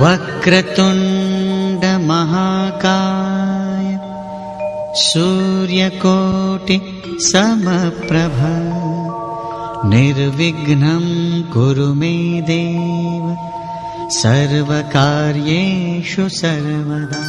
ವಕ್ರತುಂಡ ಮಹಾಕಾಯ ಸೂರ್ಯಕೋಟಿ ಸಮಪ್ರಭ ನಿರ್ವಿಘ್ನಂ ಕುರು ಮೇ ದೇವ ಸರ್ವಕಾರ್ಯೇಷು ಸರ್ವದಾ.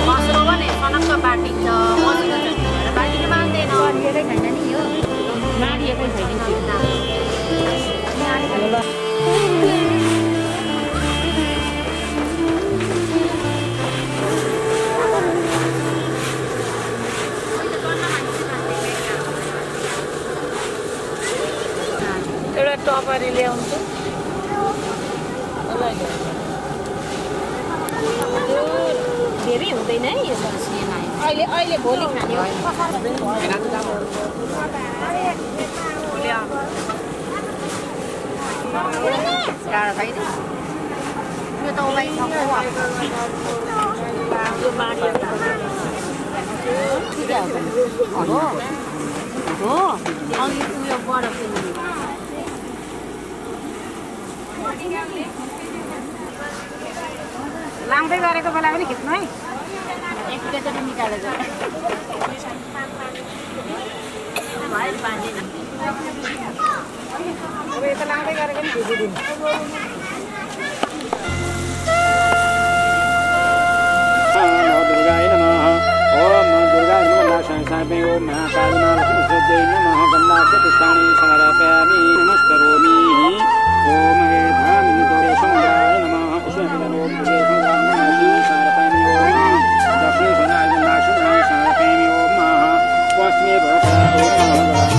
Masuk apa nih? Sana ke Bandung, mau सपरी ल्याउँछु धेरै हुँदैन है यो अहिले अहिले भोलि खाने हो काँडा छैन यो त उलाई सक्छ यो बाँड्यो हो हो अनि उयो बरफ लाउँदै गरेको बेला पनि खिच्नु है एकैचोटि निकालेर अब यता लाउँदै गरेको पनि खिचिदिनु दुर्गाय नमः ओम दुर्गाय नमः संसापे ओम महाकालिना लक्ष्मीदेव्यै नमः गन्धास्य पुष्पाणि समर्पयामि नमस्करोमि ओम हे धामिनि दोरेशङ्गाय नमः ईश्वरनो पूजे संग्रामनाशि समर्पयामि ओम दक्षिणे सुनाय नाशि समर्पयामि ओम वस्मे भवता ओम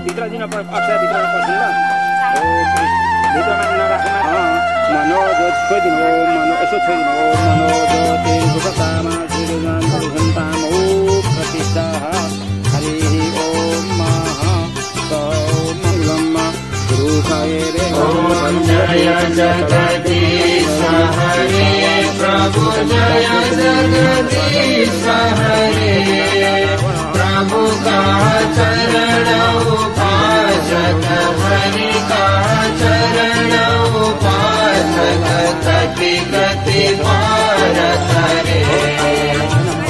भित्र दिन अक्षर भित्र पस्नु ल भित्रमा नराख्नु मनोज्योत छोइदिनु हो यसो छोइदिनु हो मनोज्योति दुःखतामा श्रीगन्तामो प्रतिष्ठा हरि ओम मङ्गलम् गुरुखाय रे ओम जय जगदीश हरे प्रभु जय जगदीश हरे प्रभु का चरण उपासक हरि का चरण उपासक कति कति भारत हरे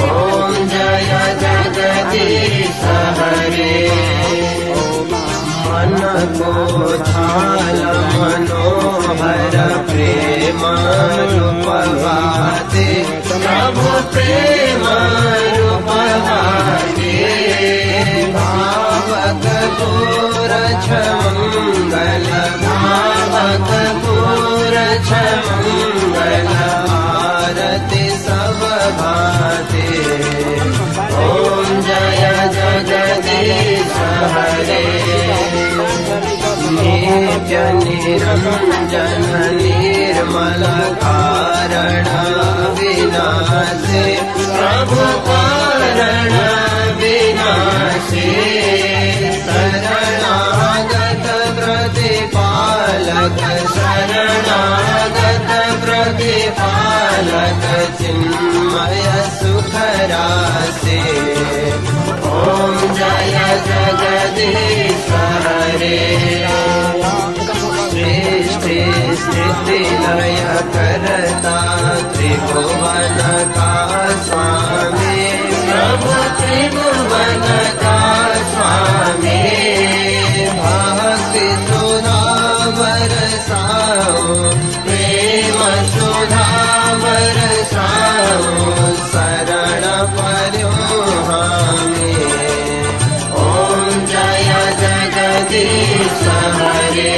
ओम जय जगदीश हरे मन को थाल मनोहर प्रेम रूपवाते प्रभु प्रेम रूपवाते भावक पूरछ मंगल भावक पूरछ मंगल आरती सब भाते ओम जय जगदीश हरे नित्य निरंजन निर्मल कारण विनाशे प्रभु कारण विनाशे शरणागत प्रतिपालक शरणागत प्रतिपालक चिन्मय सुखरासे ओम जय जगदीश हरे सृष्टि स्थिति लय करता त्रिभुवन का स्वामी प्रभु त्रिभुवन का स्वामी भक्ति सुधा बरसाओ प्रेम सुधा बरसाओ शरण पर्यो हमें ओम जय जगदीश हरे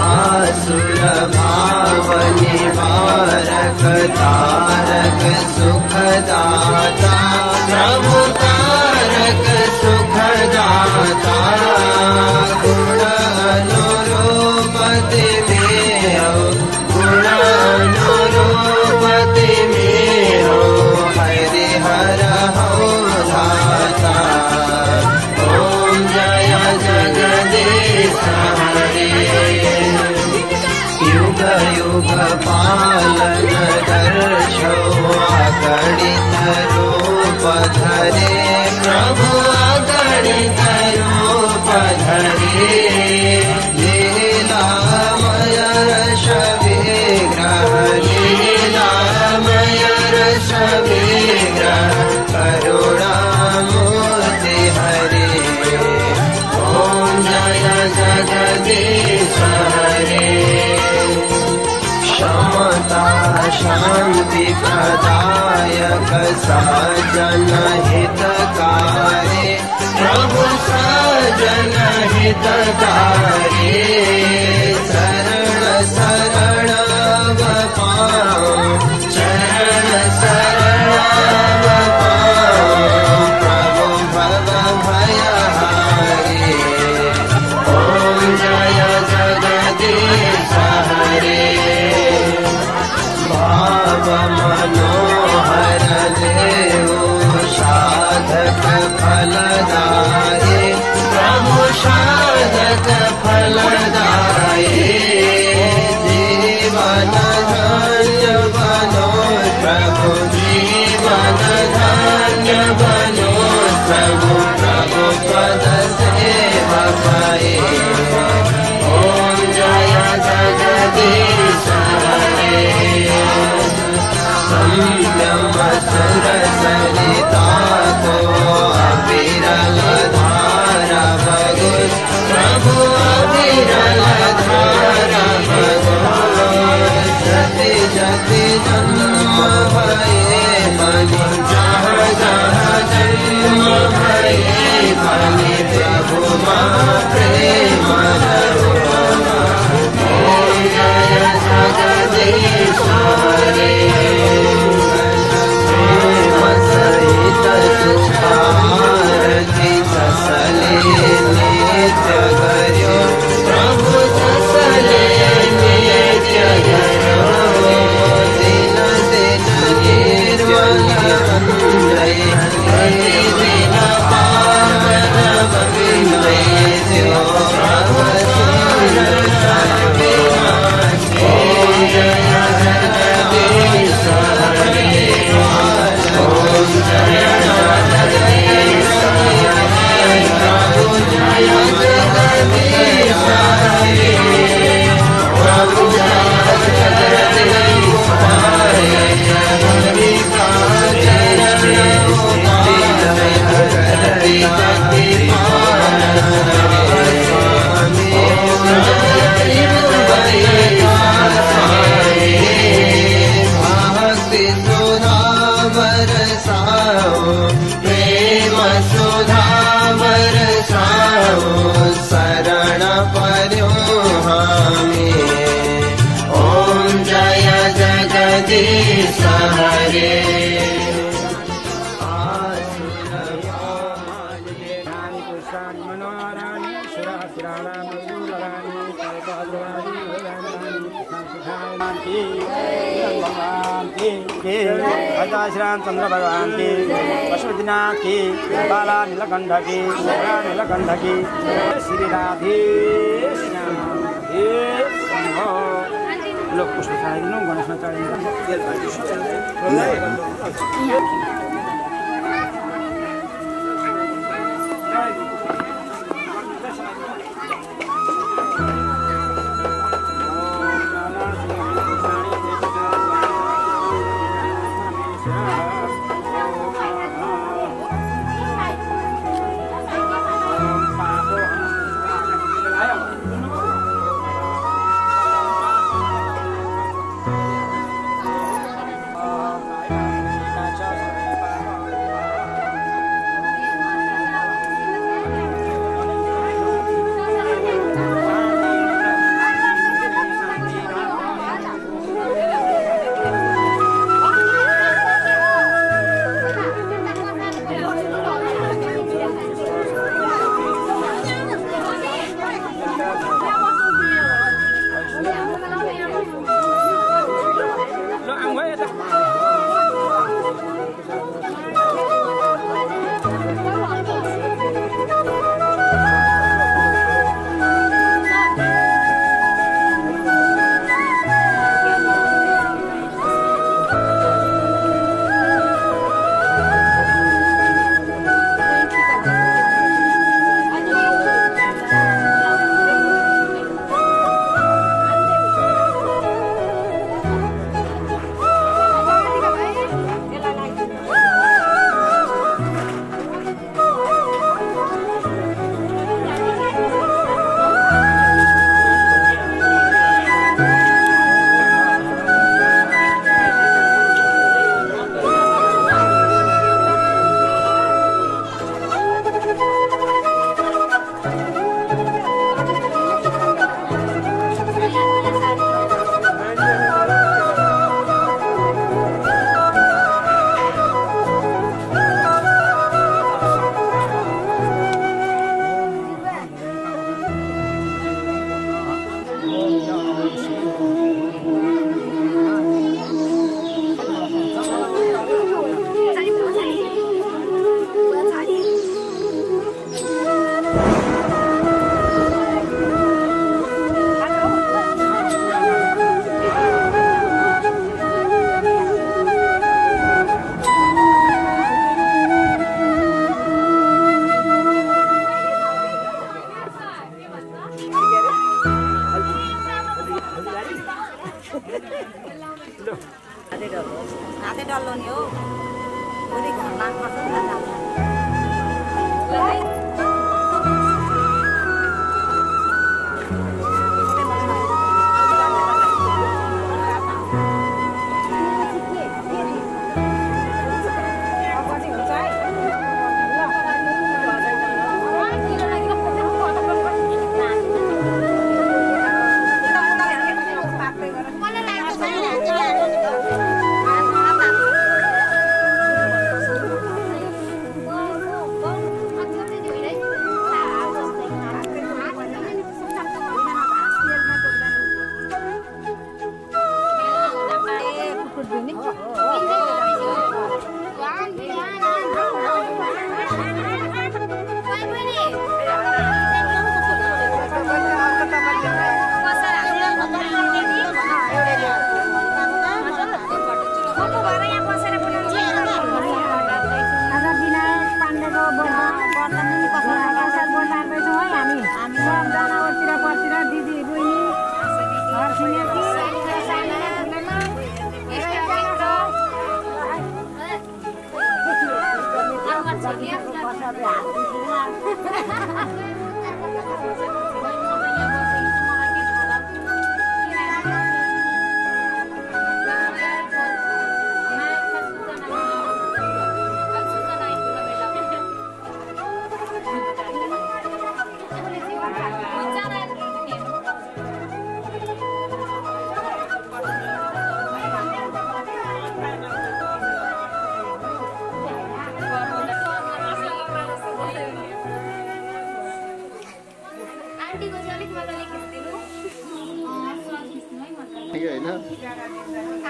आसुर भाव निवारक तारक सुखदाता प्रभु तारक सुखदाता गुण अनुरूपति में गुण अनुरूपति में हरि हर हो धाता ओम जय जगदीश हरे युग युग पालन दर्शो अगणित रूप धरे प्रभु अगणित रूप धरे लीलामय रस विग्रह लीलामय रस विग्रह करुणामूर्ति हरे ओम जय जगदीश हरे क्षमता शांति प्रदायक सजन हितकारी प्रभु सजन हितकारी शरण शरण पाओ शरण शरण पाओ प्रभु भव भयहारी ओम जय जगदीश हरे भाव मनोहर देव साधक फलदायी प्रभु साधक फलदायी जीवन धन्य बनो प्रभु जीवन धन्य बनो प्रभु प्रभु पद सेवा पाए ओम जय जगदीश हरे संयम सुर सरिता को अविरल धारा भगो प्रभु अविरल धारा भगो जति जति जन्म भये मनि जहाँ जहाँ जन्म भये मनि प्रभु महा प्रेम धरो ओम जय जगदीश हरे सहित सुखारती ससले नित्य गर्यो प्रभु ससले नित्य गर्यो दिन दिन निर्मल वन्दे प्रतिदिन पावन वन्दे त्यो प्रभु ओम जय जगदीश हरे ओम जय जगदीश हरे प्रभु जय जगदीश हरे प्रभु जय जगदीश हरे हरि का चरण उतारे हरि जगति पावन हरे ओम जय भक्ति सुधा बरसाओ प्रेम सुधा बरसाओ शरण पर्यो हमें ओम जय जगदीश हरे राम चंद्र भगवान की पशुपतिनाथ की बाला नीलकंठ की नीलकंठ की श्री राधे लोग पुष्प चढ़ाइदिनु गणेशमा चढाइदिनु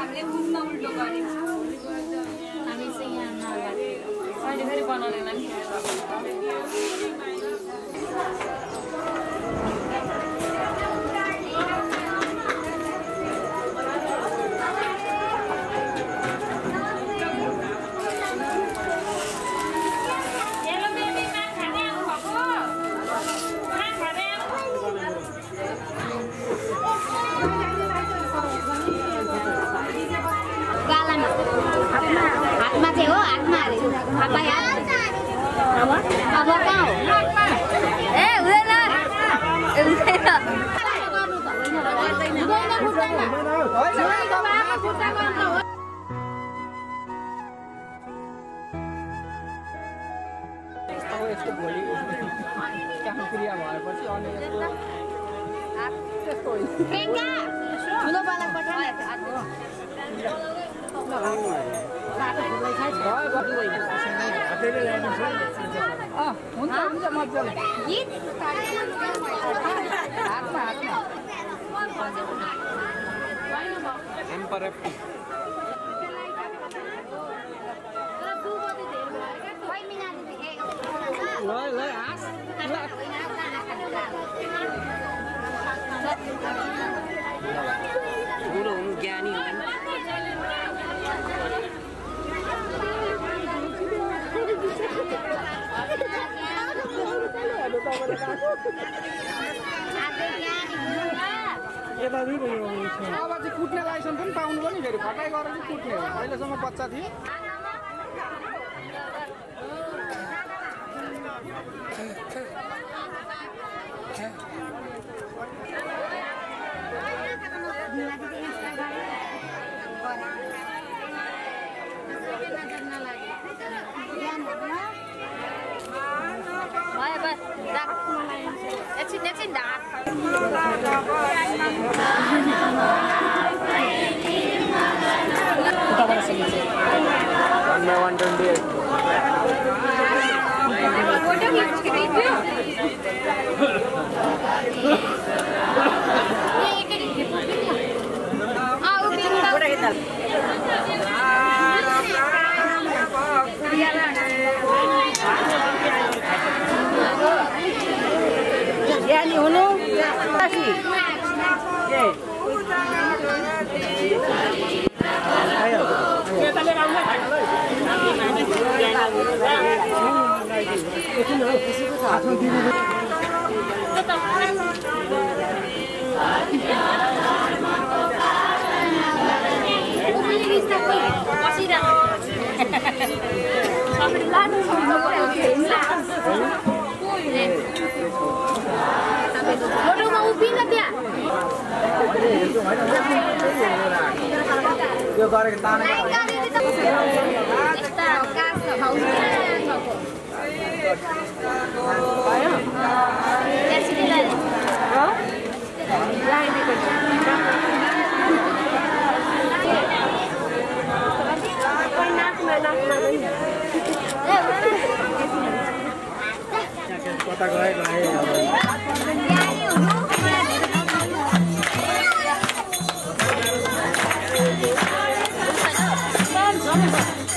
हामीले बुझ्न उल्टो गरेको हामी चाहिँ यहाँ नगरे अहिले फेरि बनाउनेलाई हातमा चाहिँ हो हातमा अब कहाँ हो ए कुट्ने लाइसेन्स पनि पाउनु पनि फेरि फटाइ गरेर कुट्ने हो अहिलेसम्म बच्चा थियो एकछिन ढाक यानी हुनु फोटोमा उभिन त्यहाँ यो गरेको ताने कता गएको No,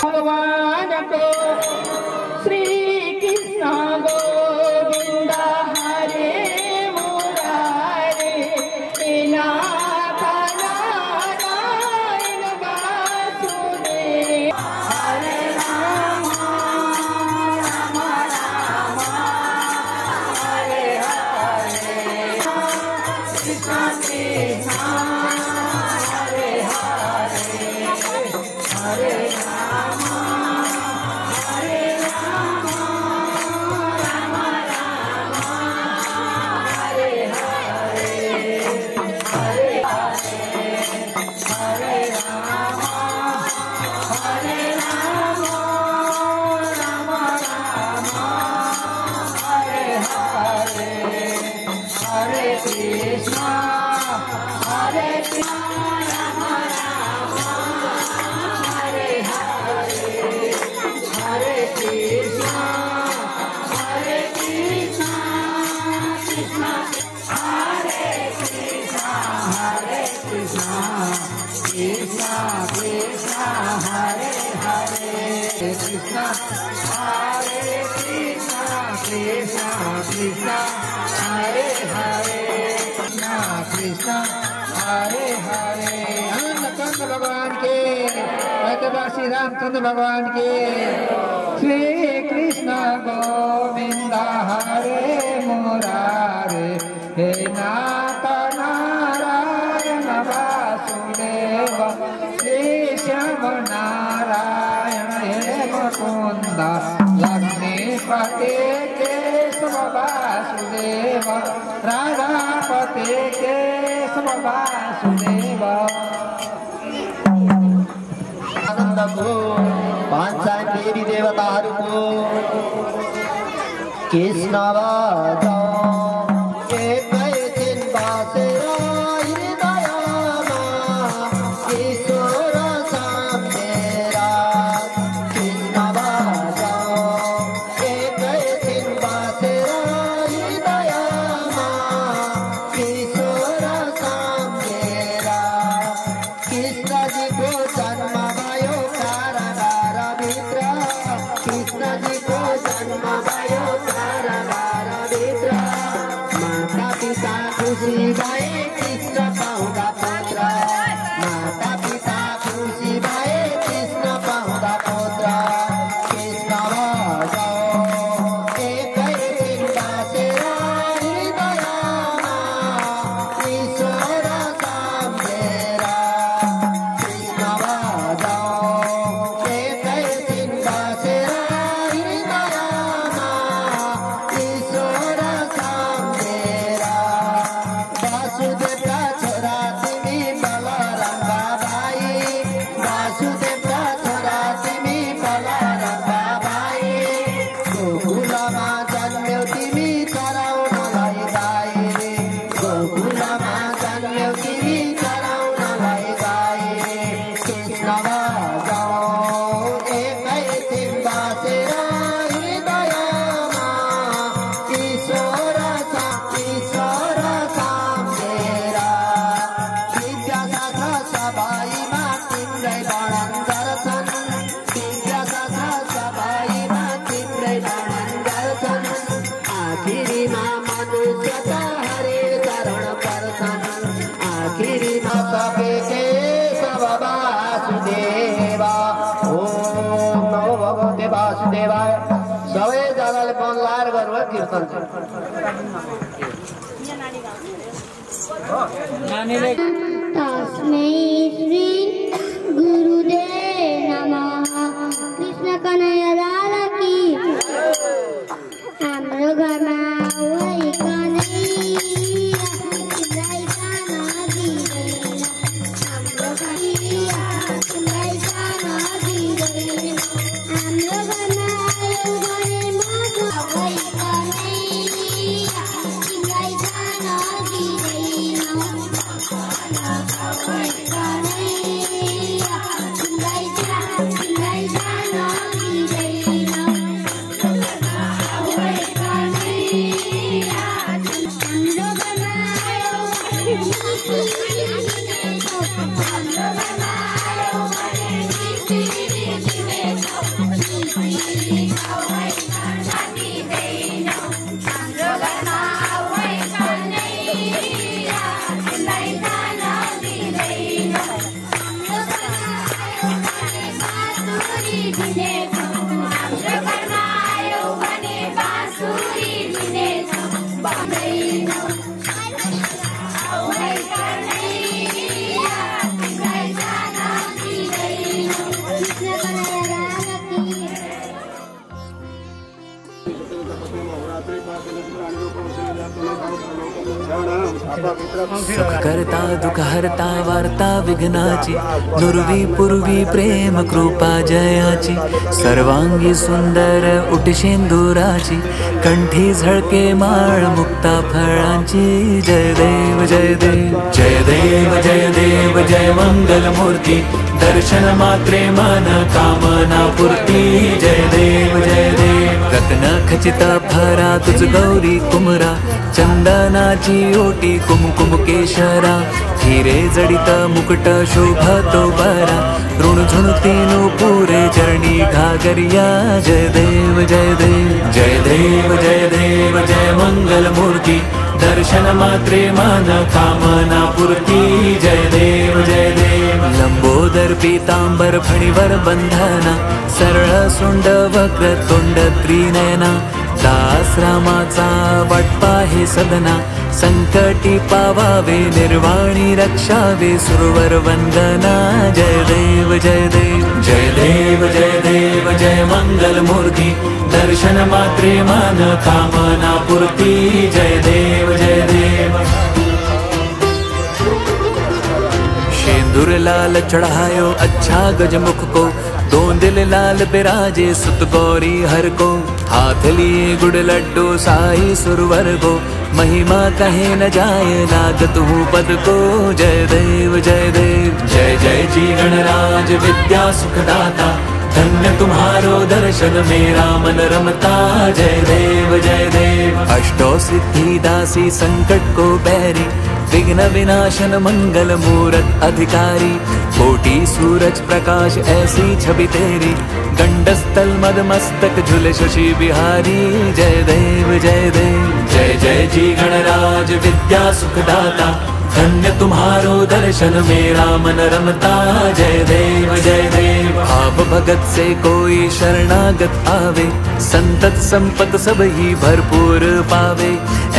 भगवान को श्री कृष्ण गोविंद हरे मुरारे नाथ नारायण वासुदेव हरे राम राम राम हरे हरे कृष्ण कृष्ण हरे हरे हरे राम हरे राम राम राम हरे हरे हरे हरे हरे राम हरे राम राम राम हरे हरे हरे कृष्ण हरे कृष्ण राम राम हरे हरे हरे कृष्ण कृष्ण हरे कृष्ण हरे कृष्ण कृष्ण कृष्ण हरे हरे कृष्ण हरे कृष्ण कृष्ण कृष्ण हरे हरे कृष्ण कृष्ण हरे हरे आनंद भगवान के श्री रामचंद्र भगवान के श्री कृष्ण गोविंद हरे मुरारे हे नाथ नारायण वासुदेव श्री श्याम नारायण हे मुकुंद लक्ष्मीपते केशव वासुदेव राधापते केशव वासुदेव आनन्दको पांचा देवी देवताहरूको कृष्ण बाजा एकैछिन बासेर हृदयमा ईश्वर जन्म भयो तारा भित्र माता पिता खुसी भए कृष्ण पाउँदा पुत्र माता पिता खुसी भए कृष्ण पाउँदा पुत्र कृष्ण भजौ एकै दिन बाँचेर हृदयमा ईश्वर सम्झेर कृष्ण भजौ एकै दिन बाँचेर हृदयमा ईश्वर सम्झेर वासुदेवका छोरा तिमी बलरामका भाइ वासुदेवका छोरा तिमी बलरामका भाइ गोकुलमा जन्म्यौ तिमी चराउनलाई गाई गोकुलमा जन्म्यौ तिमी चराउनलाई गाई कृष्ण भजौ एकै दिन बाँचेर हृदयमा ईश्वर सम्झेर विद्याशास्त्र सबैमा तिम्रै वर्णन गर्छन् विद्याशास्त्र सबैमा तिम्रै वर्णन गर्छन् आखिरीमा मनुष्य त हरे चरण पर्छन् आखिरीमा सबै केशव वासुदेव ओम नमो भगवते वासुदेवाय सबैजनाले मन लाएर गर्नु कीर्तन तस्मै श्री गुरुदेव नमः कृष्ण कन्हैया लाल की हाम्रो घरमा वही कन्हैया तिमीलाई जान दिँदैन हाम्रो कन्हैया तिमीलाई जान दिँदैन हाम्रो घरमा आयो भने म वही कन्हैया तिमीलाई जान दिँदैन सुख करता दुख हरता वार्ता विघ्नाची नुरवी पूर्वी प्रेम कृपा जयाची सर्वांगी सुंदर उटशेंदुराची कंठी झळके माळ मुक्ता फळांची जय देव जय देव जय देव जय देव जय मंगल मूर्ती दर्शन मात्रे मन कामना पूर्ती जय देव जय देव रत्न खचित भरा तुझ गौरी कुमरा चंदनाची ओटी कुमकुम केशरा हिरे जडित मुकुट शोभतो बरा ऋणझुणतीनु पुरे चरणी घागरिया जय देव जय देव जय देव जय देव जय मंगल मूर्ती दर्शन मात्रे मन कामना पूर्ती जय देव जय देव लंबोदर पीतांबर फणीवर बंधना सरळ सुंड वक्र तोंड त्रिनयना दास रामाचा वाटपा हे सदना संकटी पावावे निर्वाणी रक्षावे सुरवर वंदना जय देव जय देव जय देव जय देव जय मंगल मूर्ती दर्शन मात्रे मन कामना पूर्ती जय देव जय देव शेंदूर लाल चढ़ायो अच्छा गजमुख को दो दिल लाल बिराजे सुत गौरी हर को हाथ लिए गुड़ लड्डू साई सुरवर को महिमा कहे न जाए लागत हूँ पद को जय देव जय देव जय जय जी गणराज विद्या सुखदाता धन्य तुम्हारो दर्शन मेरा मन रमता जय देव जय देव। अष्टो सिद्धि दासी संकट को बैरी विघ्न विनाशन मंगल मूरत अधिकारी। कोटि सूरज प्रकाश ऐसी छवि तेरी गंडस्थल मद मस्तक झूले शशि बिहारी जय देव जय देव। जय जय जी गणराज विद्या सुखदाता धन्य तुम्हारो दर्शन मेरा मन रमता जय देव जय देव। आप भगत से कोई शरणागत आवे संतत संपत सब ही भरपूर पावे।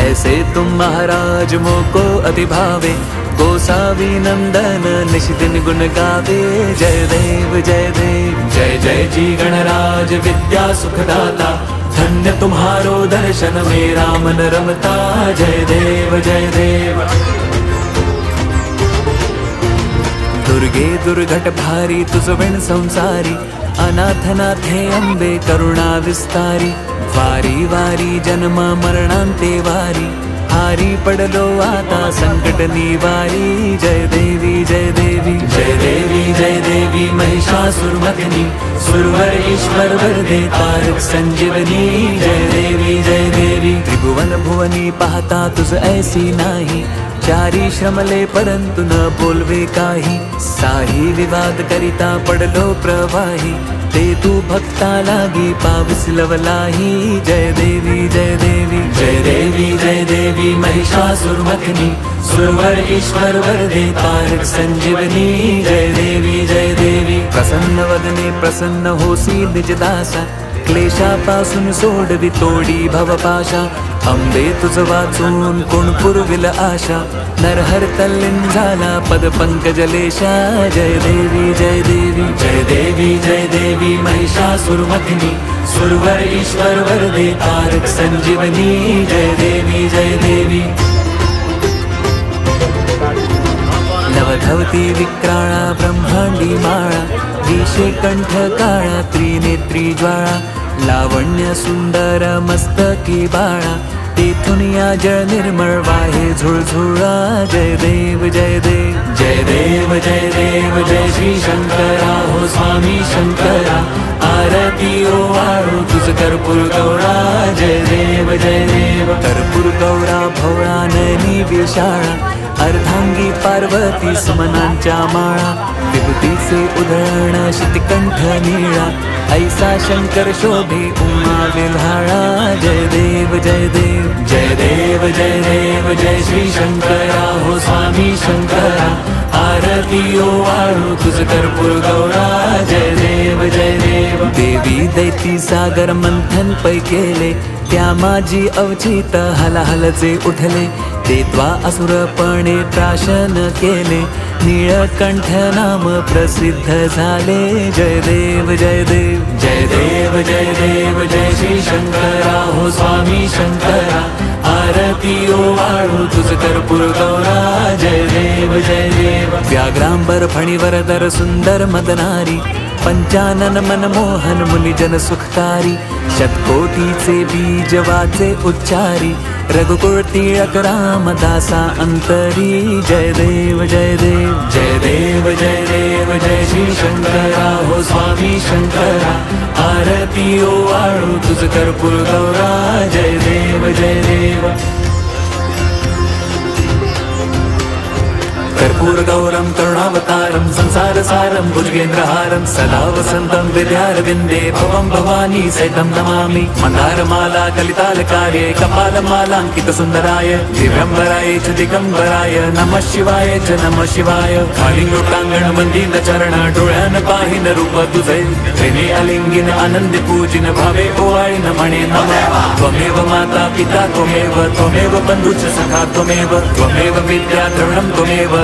ऐसे तुम महाराज मोको अति भावे गोसावी नंदन निशिदिन गुण गावे जय देव जय देव। जय जय जी गणराज विद्या सुखदाता धन्य तुम्हारो दर्शन मेरा मन रमता जय देव जय देव। दुर्गे दुर्घट भारी तुझ विण संसारी अनाथनाथे अंबे करुणा विस्तारी। वारी वारी जन्म मरणांते वारी हारी पडलो आता संकट निवारी जय देवी जय देवी। जय देवी जय देवी महिषासुरमर्दिनी सुरवर ईश्वर वरदे तारक संजीवनी जय देवी जय देवी। त्रिभुवन भुवनी पाहता तुझ ऐसी नाही चारी श्रमले परंतु न बोलवे काही। साही विवाद करिता पडलो प्रवाही ते तू भक्ता लागी पाविस लवलाही जय देवी जय देवी। जय देवी जय देवी महिषासुरमर्दिनी सुरवर ईश्वर वरदे तारक संजीवनी जय देवी जय देवी। प्रसन्न वदने प्रसन्न होसी निज दासा क्लेशापासून सोडवी तोडी भवपाशा। अंबे तुझ वाचून कोण पुरविल आशा नरहर तल्लीन झाला पद पंकजलेशा जय देवी जय देवी। जय देवी जय देवी महिषासुरमर्दिनी सुरवर ईश्वर वरदे तारक संजीवनी जय देवी जय देवी। नवधवती विक्राळा ब्रह्मांडी माळा विषे कंठ काळा त्रिनेत्री ज्वाळा। लावण्य सुंदर मस्तकी बाळा तेथून या जळ निर्मळ वाहे झुळझुळा जय देव जय देव। जय देव जय देव जय श्री शंकरा हो स्वामी शंकरा। आरती ओवाळू तुझ कर्पूर गौळा जय देव जय देव। कर्पूर गौळा भोळा नयनी विशाळा अर्धांगी पार्वती सुमनांच्या माळा। विभूतीचे उधळण शितिकंठ नीळा ऐसा शंकर शोभे उमा विल्हाळा जय देव जय देव। जय देव जय देव जय श्री शंकरा हो स्वामी शंकरा। आरती ओवाळू तुझ कर्पूर गौळा जय देव जय देव। देवी दैती सागर मंथन पै केले त्या माझी अवचित हलाहलचे उठले। देत्वा असुरपणे त्राशन केले नीळकंठ नाम प्रसिद्ध झाले जय देव जय देव। जय देव जय देव जय श्री शंकरा हो स्वामी शंकरा। आरती ओवाळू तुझ कर्पूर गौळा जय देव जय देव। व्याघ्रांबर फणीवर दर सुंदर मदनारी पंचानन मनमोहन मुनिजन सुखकारी। शतकोटीचे बीज वाचे उच्चारी रघुकुळ तिळक रामदासा अंतरी जय देव जय देव। जय देव जय देव जय श्री शंकरा हो स्वामी शंकरा। आरती ओवाळू तुझ कर्पूर गौळा जय देव जय देव। कर्पूर गौरम करुणावतारम संसार सारम भुजगेन्द्रहारम सदा वसंतम विद्यारविंदे भवम भवानी सहितं नमामि। मंदारमाला कलितालकार्ये कपालमालांकित सुंदराय दिव्यंबराय च दिगंबराय नमः शिवाय च नमः शिवाय। कालिंगोटांगण मंदिर चरण डोळ्यान पाहिन रूप तुझे प्रेमे अलिंगिन आनंद पूजिन भावे ओवाळीन म्हणे नमः। त्वमेव माता पिता त्वमेव बंधुच सखा त्वमेव विद्या द्रविणं त्वमेव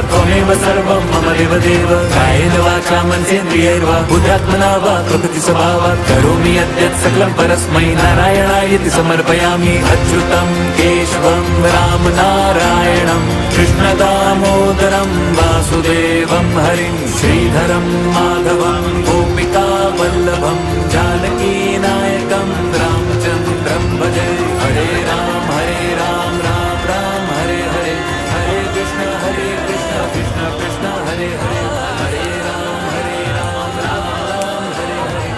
सर्वं मम देवदेव। कायेन वाचा मनसेन्द्रियैर्वा बुद्ध्यात्मना वा प्रकृति स्वभावात् करोमि यद्यत् सकलं परस्मै नारायणायति समर्पयामि। अच्युतं केशवं राम नारायणं कृष्ण दामोदरं वासुदेवं हरिं श्रीधरं माधवं गोपिका वल्लभं जानकी नायकं रामचन्द्रं भजे। हरे राम राम राम हरे हरे हरे कृष्ण कृष्ण कृष्ण हरे हरे हरे राम राम राम हरे हरे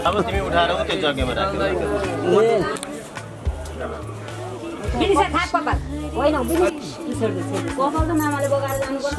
अब तिमी उठाएर त्यो जग्गामा राख्नु बिनिसा थाप पकाल होइन कोमल त मामाले बोकाएर जानुपर्छ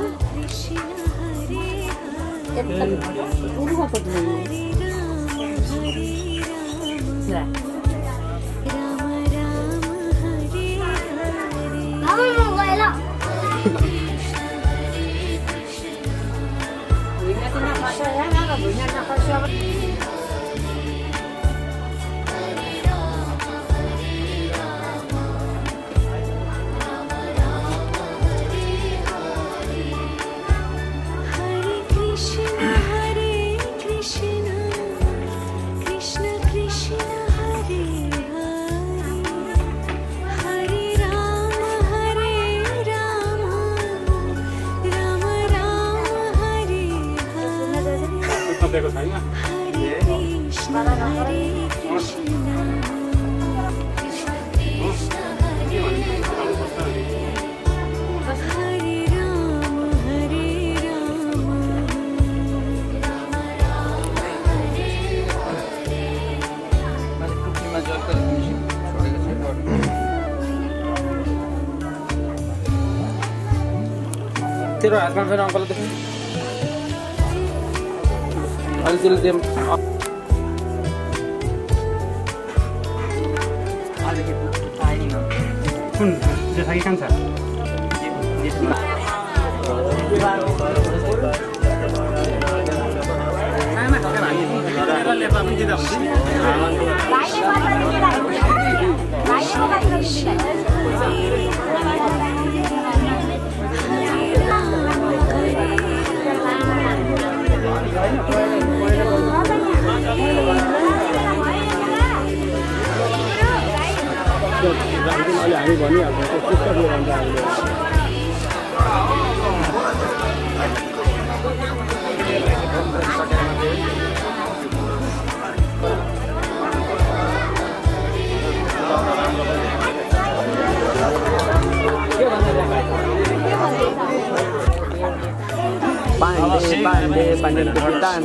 तेरो हातमा फेरि अङ्कल अलि दिम कुन जेठाई कहाँ छ हामी भनिहाल्छौँ पुस्तक लिएर आउँछ हामीले पाण्डे कप्तान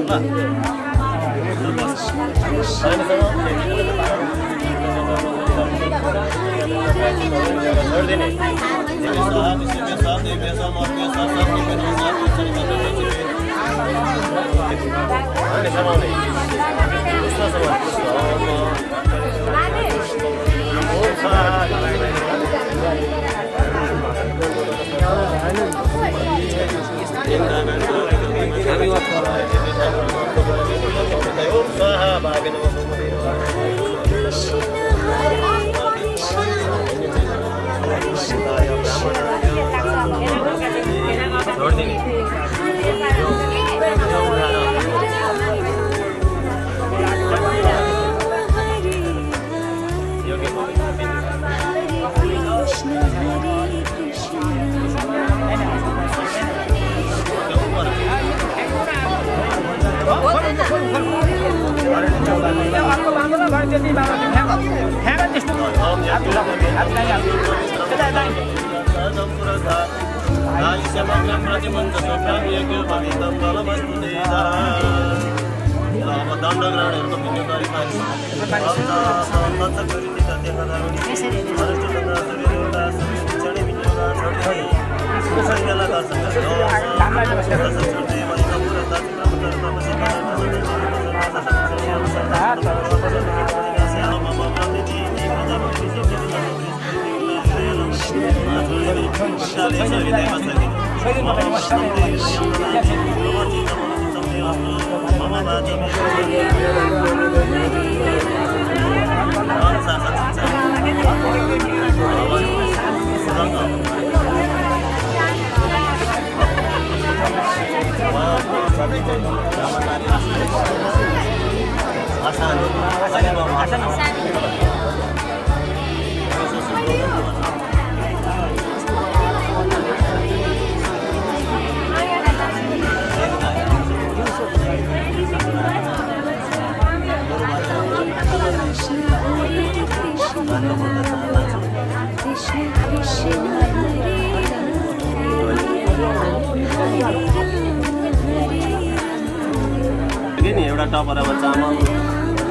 नि एउटा टपरामा चामल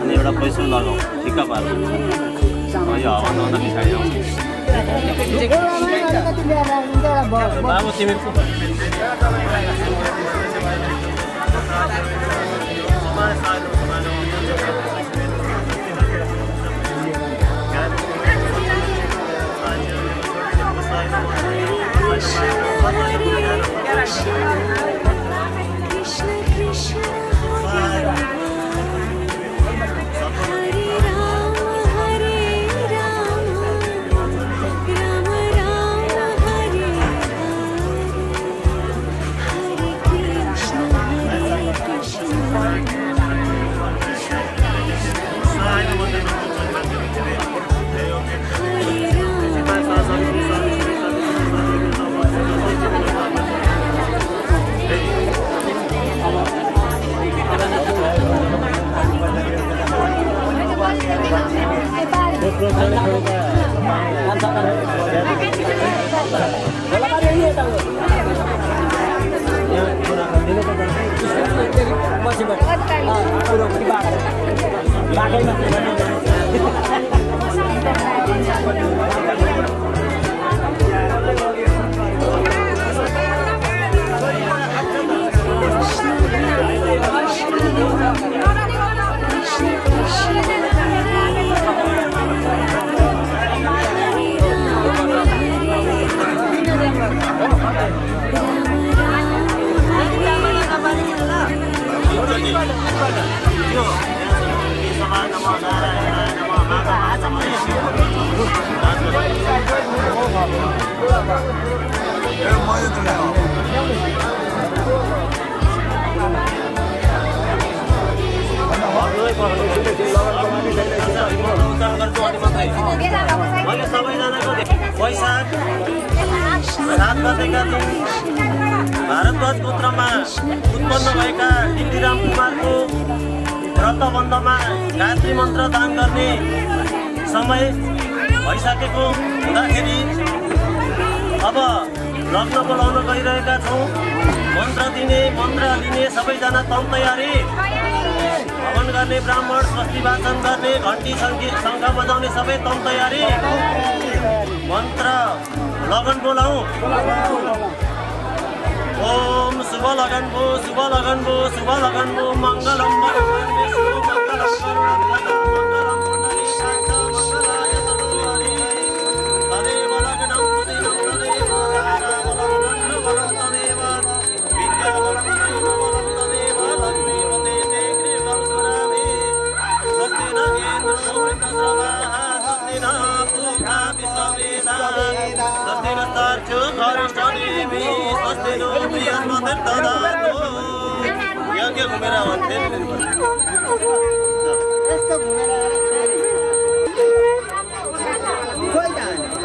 अनि एउटा पैसा लगाऊ ठिक्क पार्नु यो हावा नहुँदा पछाडि आउँछ बाबु तिमी वैशाख 7 गतेका दिन भारतध्वज पुत्रमा उत्पन्न भएका दिल्लीराम कुमारको व्रतबन्धमा गायत्री मन्त्र दान गर्ने समय भइसकेको हुँदाखेरि अब लग्न बोलाउन गइरहेका छौँ। मन्त्र दिने मन्त्र लिने सबैजना तम तयारी। हवन गर्ने ब्राह्मण, स्वस्ति वाचन गर्ने, घन्टी शङ्ख बजाउने सबै तम तयारी। मन्त्र लगन बोलाऊ। ओम शुभ लगन भो, शुभ लगन भो, शुभ लगन भो, मङ्गलम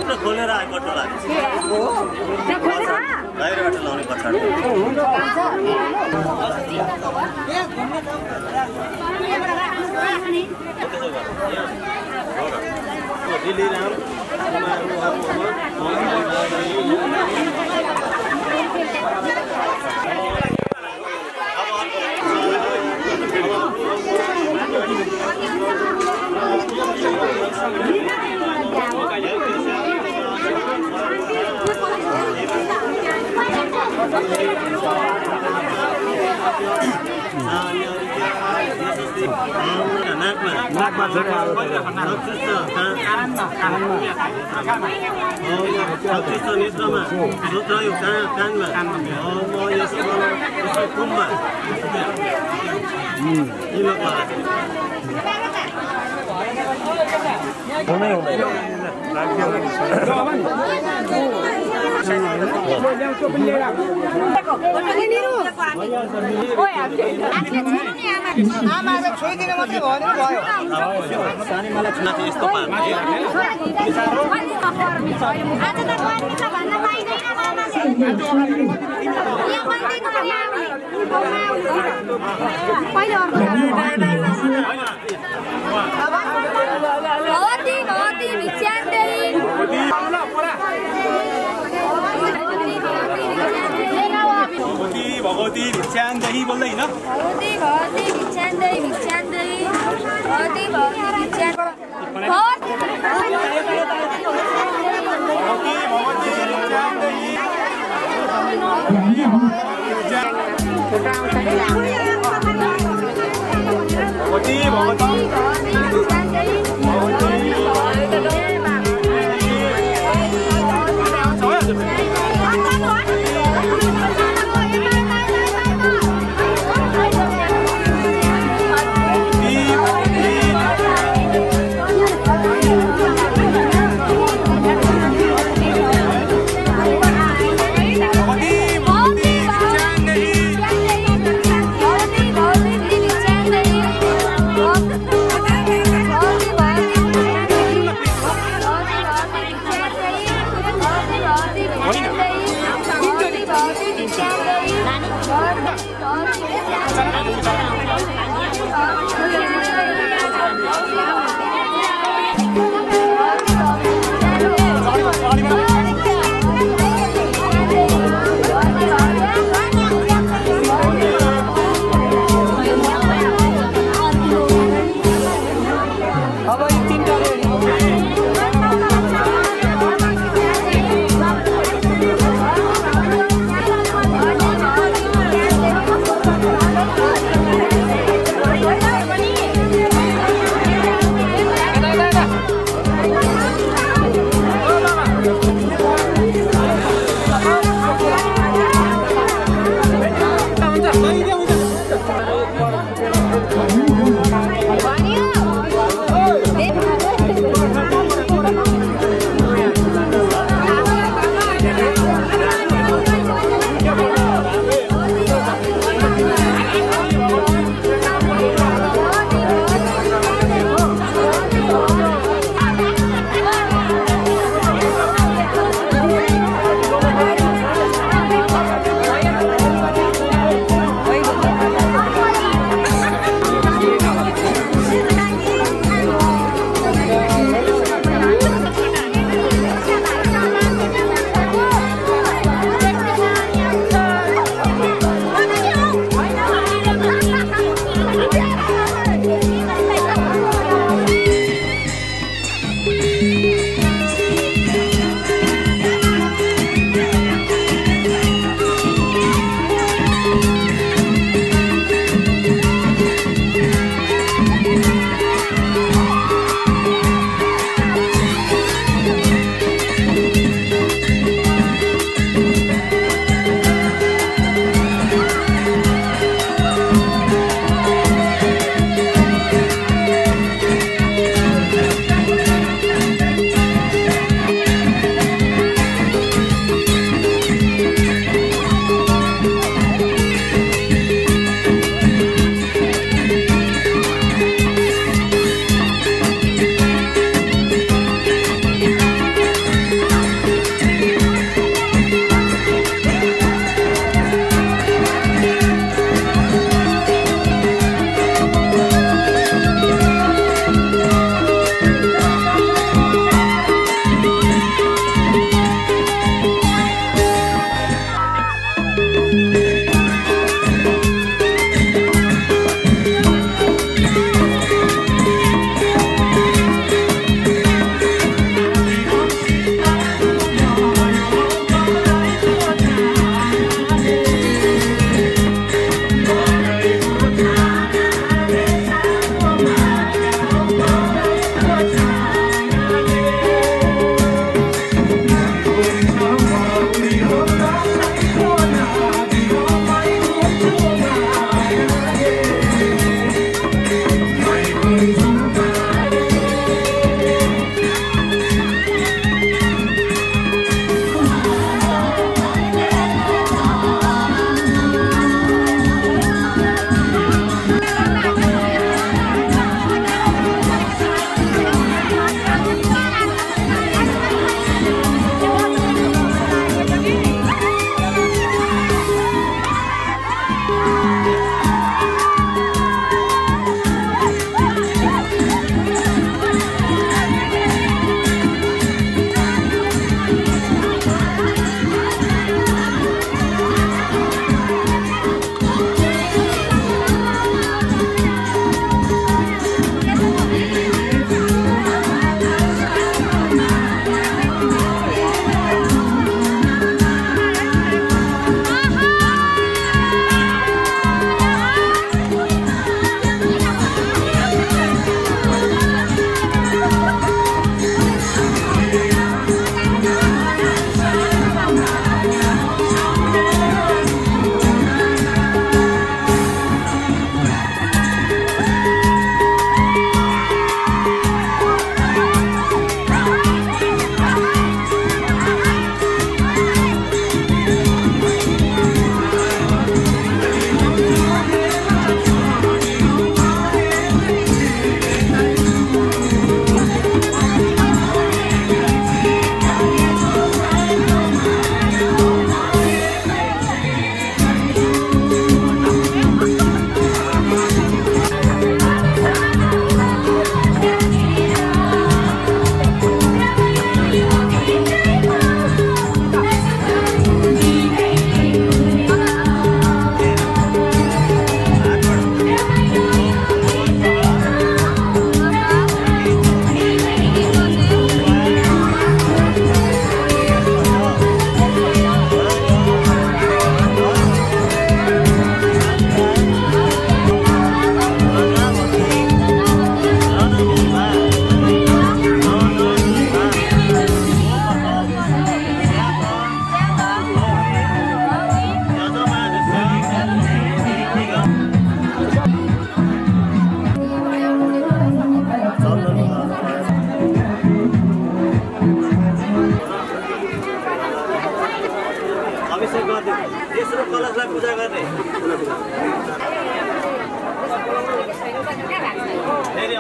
घुमेर खोलेर आएको टोला बाहिरबाट लाउने पछाडि दिल्लीराम नाकमा नेत्रमा श्रोत्रयो कानमा कुममा भगवती भिक्षान्देही बोल्दै हैन भगवती भिक्षान्देही फोटो आउँछ नि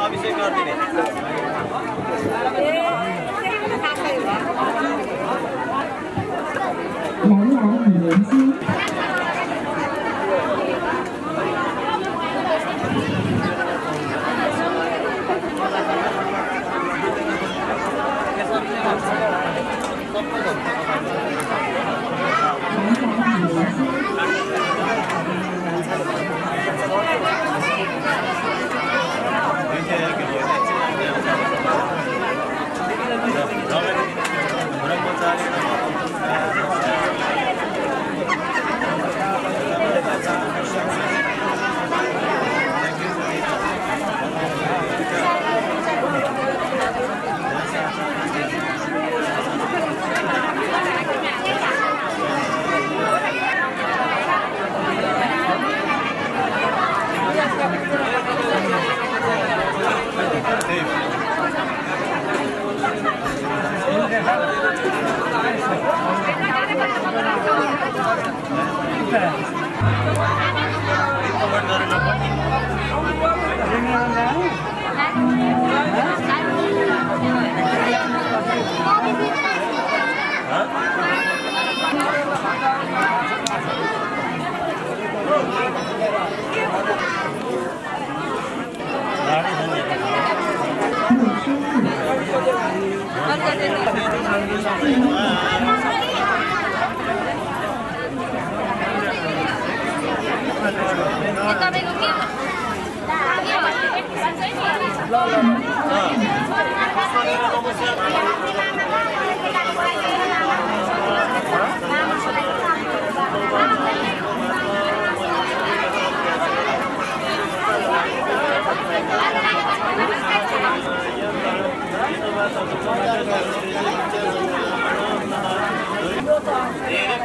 अभिषेक गरिदिने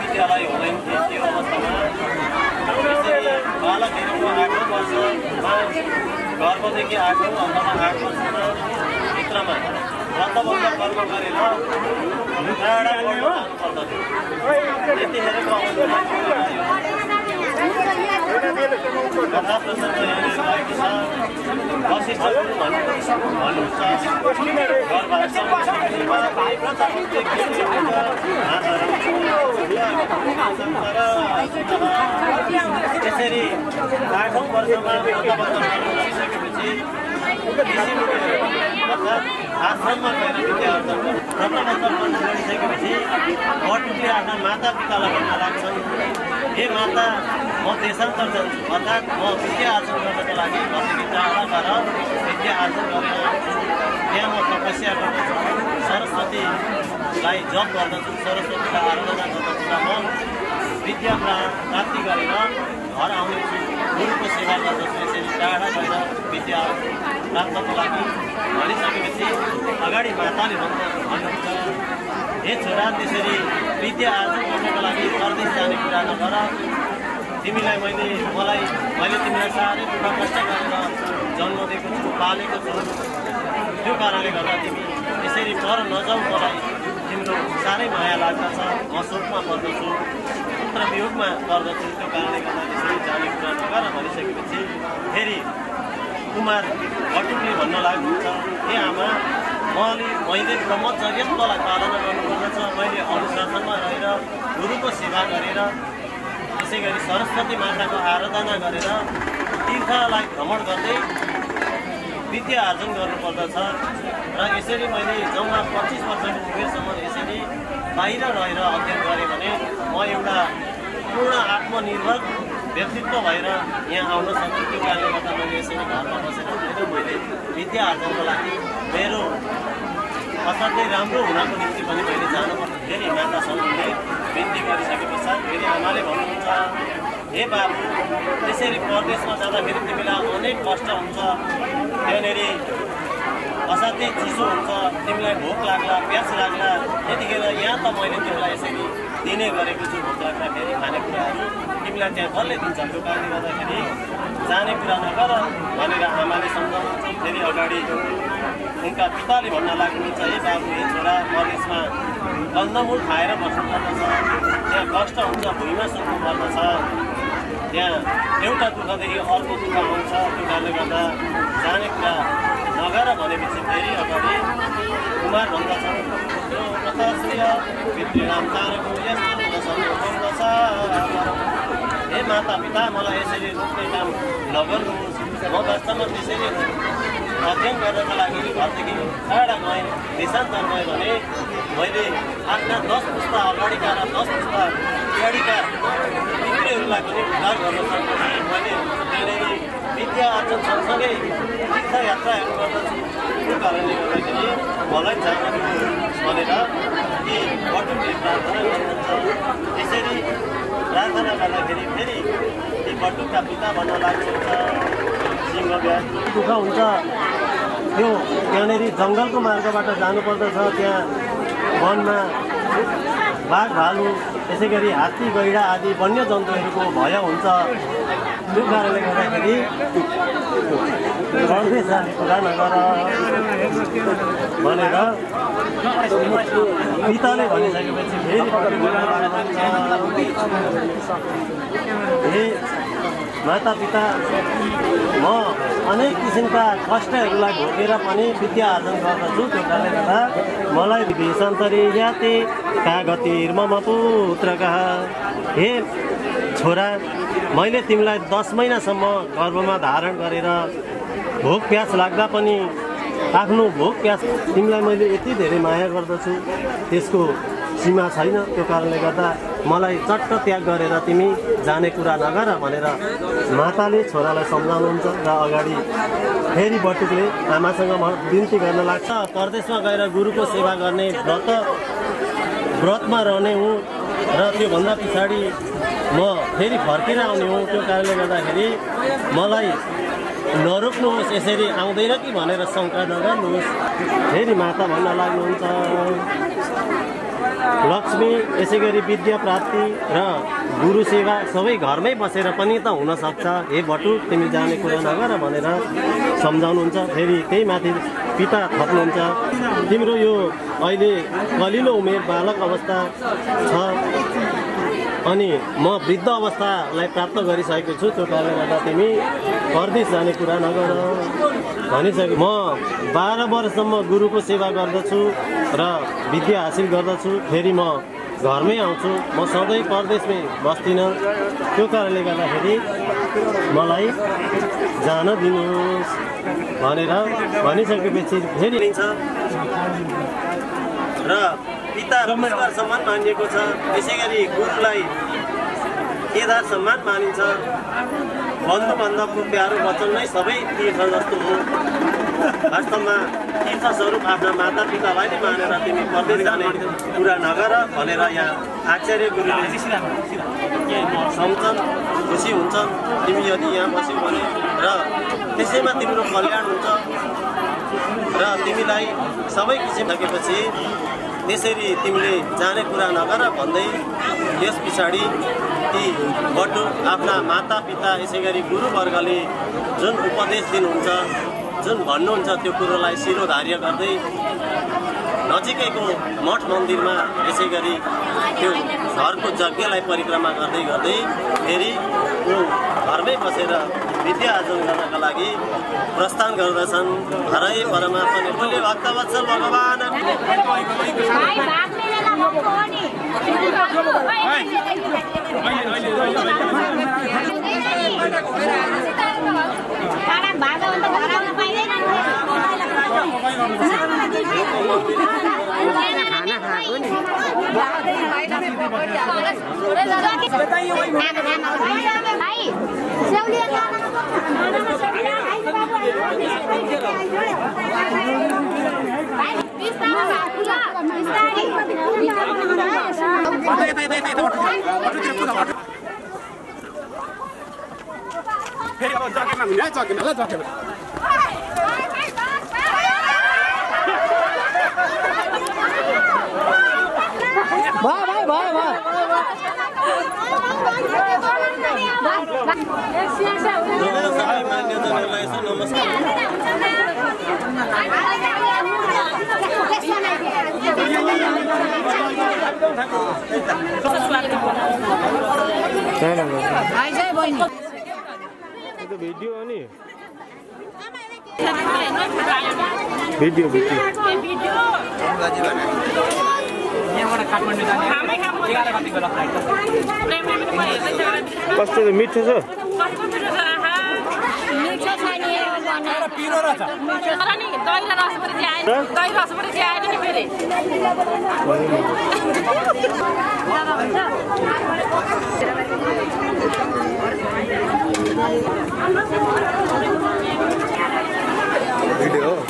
विद्यालय हुँदैन थियो त्यो अवस्थामा बालकहरूको 8 वर्षमा गर्भदेखि 8 अथवा 8 वर्षमा भित्रमा व्रतबन्ध कर्म गरेर टाढा पर्दथ्यो। त्यतिखेरको अवस्थामा कथा प्रसङ्ग यहाँनिर भएको छ। वशिष्ठ गुरु भन्नुहुन्छ त्यसरी 8औं वर्षमा व्रतबन्ध गरिसकेपछि आश्रममा गएर विद्या अर्जन व्रतबन्ध गरिसकेपछि बटुकले आफ्ना माता पितालाई भन्न लाग्छन्, हे माता, म देशान्तर जान्छु, अर्थात् म विद्या आर्जन गर्नको लागि कतिको टाढा गएर विद्या आर्जन गरेर त्यहाँ म तपस्या गर्दछु, सरस्वतीलाई जप गर्दछु, सरस्वतीलाई आराधना गर्दछु र म विद्या प्राप्ति गरेर घर आउनेछु, गुरुको सेवा गर्दछु। यसरी टाढा गएर विद्या प्राप्तको लागि भनिसकेपछि अगाडि माताले भन्नुहुन्छ, हे छोरा, त्यसरी विद्या आर्जन गर्नको लागि परदेश जाने कुरा नगर। तिमीलाई मैले तिमीलाई साह्रै दुःख कष्ट गरेर जन्म दिएको छु, पालेको छु। त्यो कारणले गर्दा तिमी यसरी पर नजाऊ, मलाई तिम्रो साह्रै माया लाग्दछ, म शोकमा पर्दछु, पुत्र वियोगमा पर्दछु। त्यो कारणले गर्दा त्यसरी जाने कुरा नगर भनिसकेपछि फेरि कुमार बटुकले भन्न लाग्नुहुन्छ, हे आमा, मैले ब्रह्मचर्यत्वलाई पालना गर्नुपर्दछ। मैले अनुशासनमा रहेर गुरुको सेवा गरेर, त्यसै गरी सरस्वती माताको आराधना गरेर तीर्थलाई भ्रमण गर्दै विद्या आर्जन गर्नुपर्दछ। र यसरी मैले जम्मा 25 वर्षको उमेरसम्म यसरी बाहिर रहेर अध्ययन गरेँ भने म एउटा पूर्ण आत्मनिर्भर व्यक्तित्व भएर यहाँ आउन सक्छु। त्यो कारणले गर्दा मैले यसरी घरमा बसेर मैले विद्या आर्जनको लागि मेरो असाध्यै राम्रो हुनको निम्ति पनि मैले जानुपर्छ। फेरि मातासँगले विन्ती गरिसके पश्चात फेरि आमाले भन्नुहुन्छ, हे बाबु, त्यसरी परदेशमा जाँदाखेरि तिमीलाई अनेक कष्ट हुन्छ, त्यहाँनिर असाध्यै चिसो हुन्छ, तिमीलाई भोक लाग्ला, प्यास लाग्ला। त्यतिखेर यहाँ त मैले तिमीलाई यसरी दिने गरेको छु, भोक लाग्दाखेरि खानेकुराहरू तिमीलाई त्यहाँ कसले दिन्छ? त्यो कारणले गर्दाखेरि जाने कुरा नगर भनेर आमाले सम्झाउनुहुन्छ। फेरि अगाडि उनका पिताले भन्न लाग्नुहुन्छ, हे बाबु, हे छोरा, परदेशमा कन्दमूल खाएर बस्नुपर्दछ, त्यहाँ कष्ट हुन्छ, भुइँमा सुत्नु पर्दछ, त्यहाँ एउटा दुःखदेखि अर्को दुःख आउँछ। त्यो कारणले गर्दा जाने कुरा नगर भनेपछि फेरि अगाडि कुमार भन्दछन् यो प्रथश्रिय पितृनाम तारको यस्तो हे माता पिता मलाई यसरी रोक्ने काम नगर्नुहोस् म वास्तवमा त्यसरी अध्ययन गर्नका लागि घरदेखि टाढा गएँ देशान्तर गएँ भने मैले आफ्ना 10 पुस्ता अगाडिका र 10 पुस्ता पछाडिका पितृहरूलाई पनि उद्धार गर्न सक्छु मैले त्यहाँनिर विद्या आर्जन सँगसँगै तीर्थयात्राहरू गर्दछु त्यो कारणले गर्दाखेरि मलाई जान भनेर यी बटुकले प्रार्थना गर्नुहुन्छ त्यसरी प्रार्थना गर्दाखेरि फेरि यी बटुकका पिता भन्न लाग्छ सिंह ब्याज दुःख हुन्छ त्यो त्यहाँनिर जङ्गलको मार्गबाट जानुपर्दछ त्यहाँ वनमा बाघ भालु त्यसै गरी हात्ती गैडा आदि वन्यजन्तुहरूको भय हुन्छ त्यो कारणले गर्दाखेरि परदेश जाने कुरा नगर भनेर पिताले भनिसकेपछि फेरि हे माता पिता म अनेक किसिमका कष्टहरूलाई भोगेर पनि विद्या आर्जन गर्दछु त्यो कारणले गर्दा मलाई विदेशान्तरी याते कागतिर्मम पुत्रका हे छोरा मैले तिमीलाई 10 महिनासम्म गर्भमा धारण गरेर भोक प्यास लाग्दा पनि आफ्नो भोक प्यास तिमीलाई मैले यति धेरै माया गर्दछु त्यसको सीमा छैन त्यो कारणले गर्दा मलाई चट्ट त्याग गरेर तिमी जाने कुरा नगर भनेर माताले छोरालाई सम्झाउनुहुन्छ र अगाडि फेरि बटुकले आमासँग बिन्ती गर्न लाग्छ परदेशमा गएर गुरुको सेवा गर्ने व्रतमा रहने हुँ र त्योभन्दा पछाडि म फेरि फर्केर आउने हुँ त्यो कारणले गर्दाखेरि मलाई नरोक्नुहोस् यसरी आउँदैन कि भनेर शङ्का नगर्नुहोस् फेरि माता भन्न लाग्नुहुन्छ लक्ष्मी यसै गरी विद्या प्राप्ति र गुरु सेवा सबै घरमै बसेर पनि त हुनसक्छ हे बटुक तिमी जाने कुरा नगर भनेर सम्झाउनुहुन्छ फेरि त्यही माथि पिता थप्नुहुन्छ तिम्रो यो अहिले कलिलो उमेर बालक अवस्था छ अनि म वृद्ध अवस्थालाई प्राप्त गरिसकेको छु त्यो कारणले गर्दा तिमी परदेश जाने कुरा नगर भनिसके म 12 वर्षसम्म गुरुको सेवा गर्दछु र विद्या हासिल गर्दछु फेरि म घरमै आउँछु म सधैँ परदेशमै बस्दिनँ त्यो कारणले गर्दाखेरि मलाई जान दिनुहोस् भनेर भनिसकेपछि फेरि लिन्छ र पिता पुरस्कार सम्मान मानिएको छ त्यसै गरी गुरुलाई केदार सम्मान मानिन्छ बन्धु बान्धवको प्यारो वचन नै सबै तीर्थ जस्तो हो वास्तवमा तीर्थ स्वरूप आफ्ना माता पितालाई नै मानेर तिमी परदेश जाने कुरा नगर भनेर यहाँ आचार्य गुरुले सम्झन् खुसी हुन्छन् तिमी यदि यहाँ बस्यौ भने र त्यसैमा तिम्रो कल्याण हुन्छ र तिमीलाई सबै किसिम सकेपछि त्यसरी तिमीले जाने कुरा नगर भन्दै यस पछाडि ती बटुक आफ्ना माता पिता यसै गरी गुरुवर्गले जुन उपदेश दिनुहुन्छ जुन भन्नुहुन्छ त्यो कुरोलाई शिरोधार्य गर्दै नजिकैको मठ मन्दिरमा यसै गरी त्यो घरको यज्ञलाई परिक्रमा गर्दै गर्दै फेरि घरमै बसेर विद्या आर्जन गर्नका लागि प्रस्थान गर्दछन् हरे परमात्मा निर्मल्य भक्तवत्सल भगवान फेरि अब जकेमा हुने जकेमा ल जकेमा भिडियो हो नि भिडियो कस्तो मिठो छ भिडियो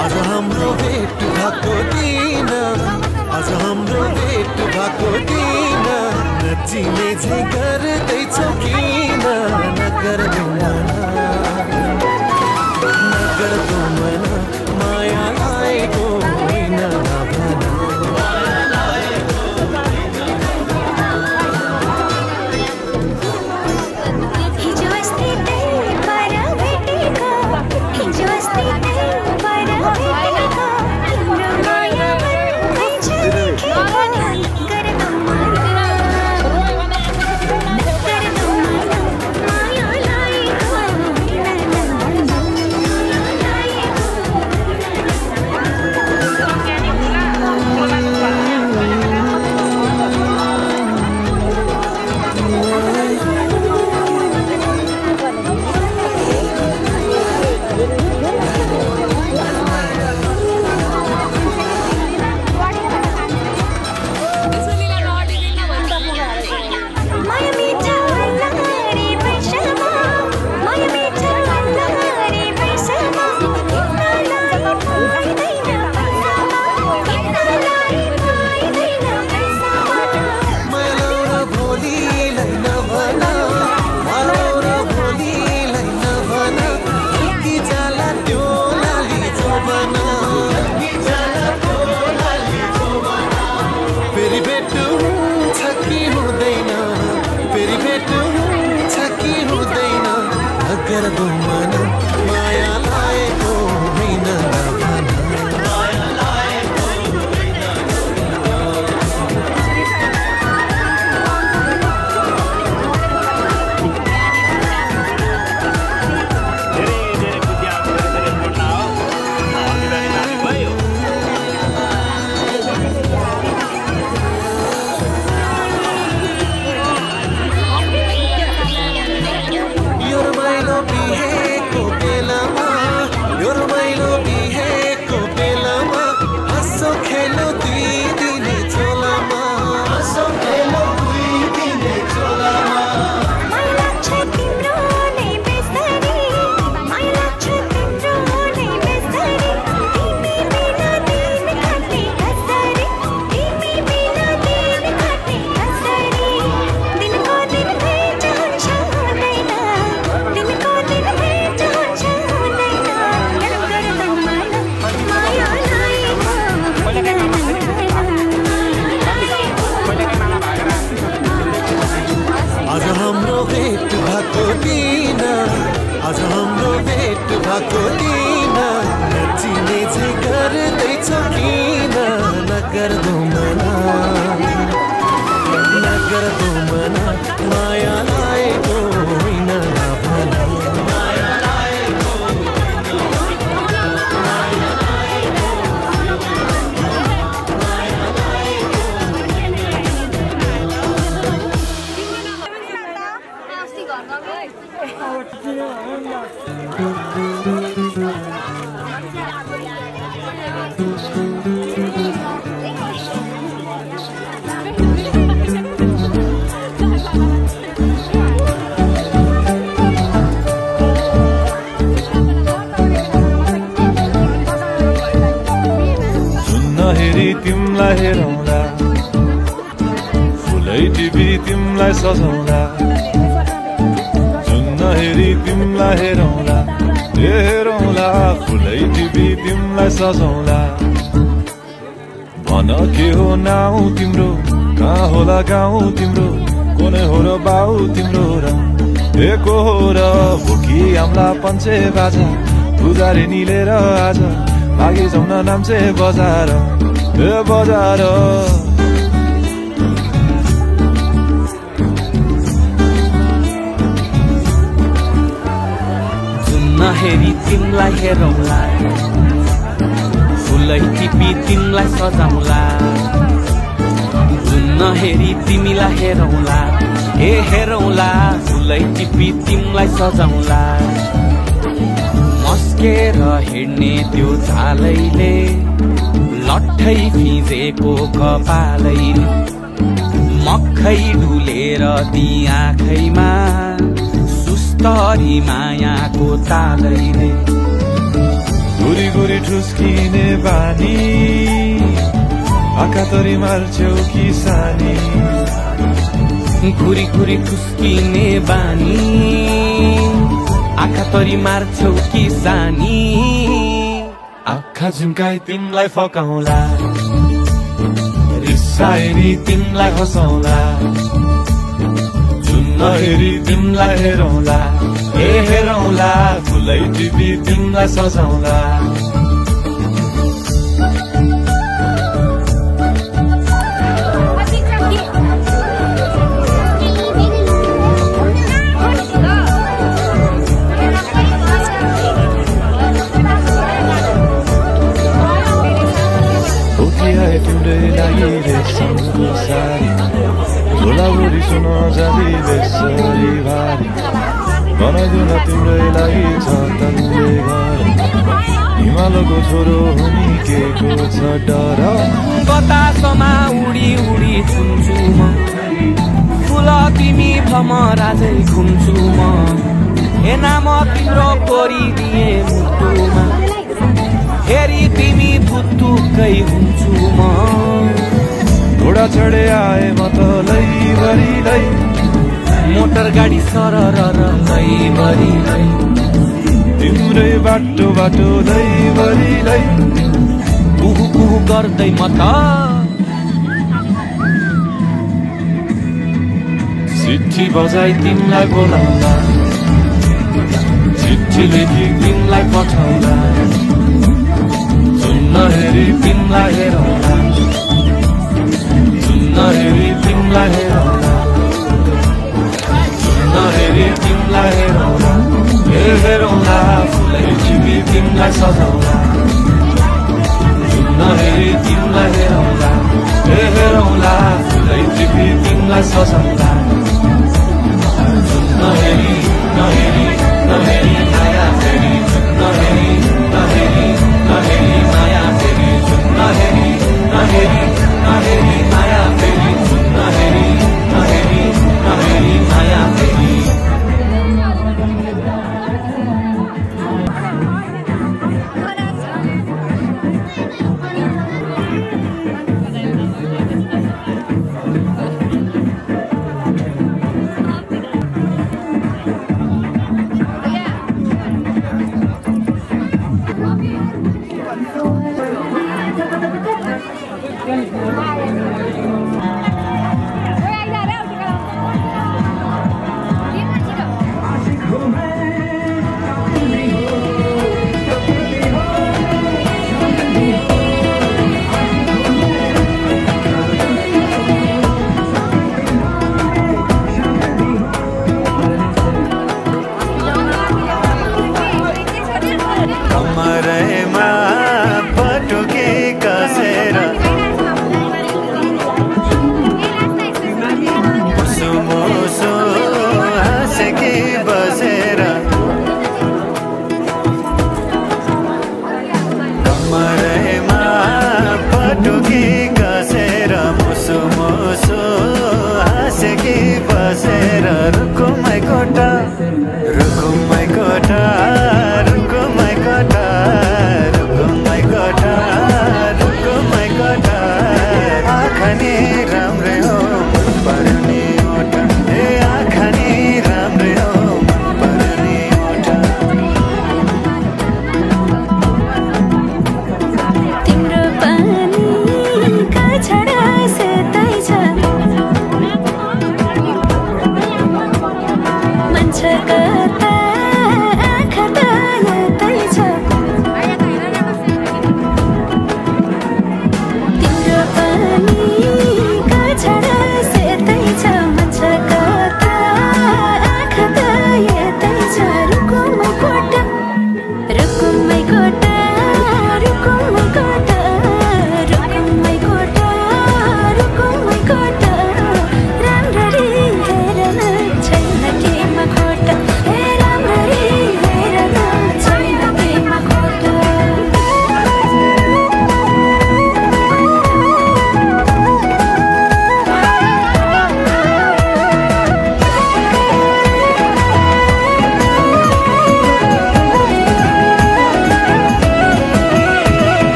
आज हाम्रो भेट भएको दिन आज हाम्रो भेट भएको दिन नचिने चाहिँ गर्दैछौ किन नगर्दौ मन माया लागेको होइन You're my love, तिमलाई हेरौँला फुलै टिपी तिमलाई सजाउँला जुन नहेरी तिमलाई हेरौँला हेरौँला फुलै टिपी तिमलाई सजाउँला भन के हो नाउँ तिम्रो कहाँ होला गाउँ तिम्रो कुनै हो र बाउ तिम्रो र को हो र भोकी आम्ला पञ्चे बाजा पुजारी निलेर आज भागी जाउँ न नाम्चे बजार बजार जुन नहेरी तिमलाई हेरौँला फुलै टिपी तिमलाई सजाउँला जुन नहेरी तिमीलाई हेरौँला हेरौँला फुलै टिपी तिमलाई सजाउँला मस्केर हिँड्ने त्यो झालैले लट्ठै फिजेको कपालैले मक्खै डुलेर ती आँखैमा सुस्तरी मायाको तालैले गोरी गोरी ठुस्किने बानी आँखातरी मार्छौ कि सानी घुरी घुरी ठुस्किने बानी आँखा तरी मार्छौ कि सानी आँखा झुम्काई तिमलाई फकाउँला रिसाएरी तिमलाई हँसाउँला जुन नहेरी तिमलाई हेरौँला हेरौँला फुलै टिपी तिमलाई सजाउँला तिम्रै लागि रेशमको सारी झोलाभरि सुन जाँदी बेसरी भारी बनाइदिउँ न तिम्रै लागि छ तन्ले घर हिमालको छोरो हुने के को छ डर बतासमा उडी उडी छुन्छु म फुल तिमी भमराजै घुम्छु म नाम तिम्रो कोरिदिए मुटुमा फेरि तिमी भुत्तुकै हुन्छु म घोडा चढे आए म त लैभरि लै मोटर गाडी सरर लैभरि लै तिम्रै बाटो बाटो लैभरि लै कुहु कुहु गर्दै म त चिठी बजाई तिमीलाई बोलाउँला चिठी लेखी तिमीलाई पठाउँला जुन नहेरी तिमीलाई हेरौँला जुन नहेरी तिमीलाई हेरौँला जुन नहेरी तिमीलाई हेरौँला हेरौँला फुलै टिपी तिमीलाई सजाउँला जुन नहेरी तिमीलाई हेरौँला हेरौँला फुलै टिपी तिमीलाई सजाउँला जुन नहेरी नहेरी नहेरी माया फेरि जुन नहेरी नहेरी नहेरी माया फेरि जुन नहेरी नहेरी नहेरी माया फेरि जुन नहेरी नहेरी नहेरी माया फेरि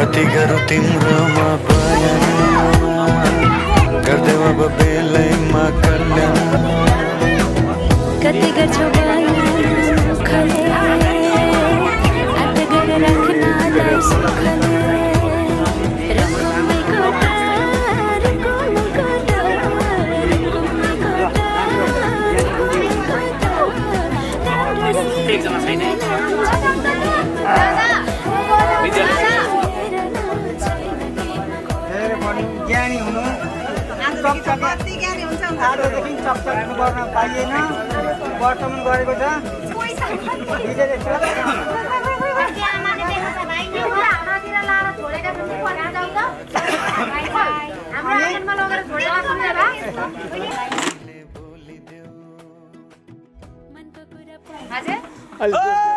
कति गरौँ तिम्रोमा बयान गर्दै अब बेलैमा कल्याण कति गर्छौ बयान मुखले आट गरेर राख्नलाई सुखले ज्ञानी हुनु कति ज्ञानी हुन्छ आजदेखि चकचक गर्न पाइएन वर्तमान गरेको छ हजुर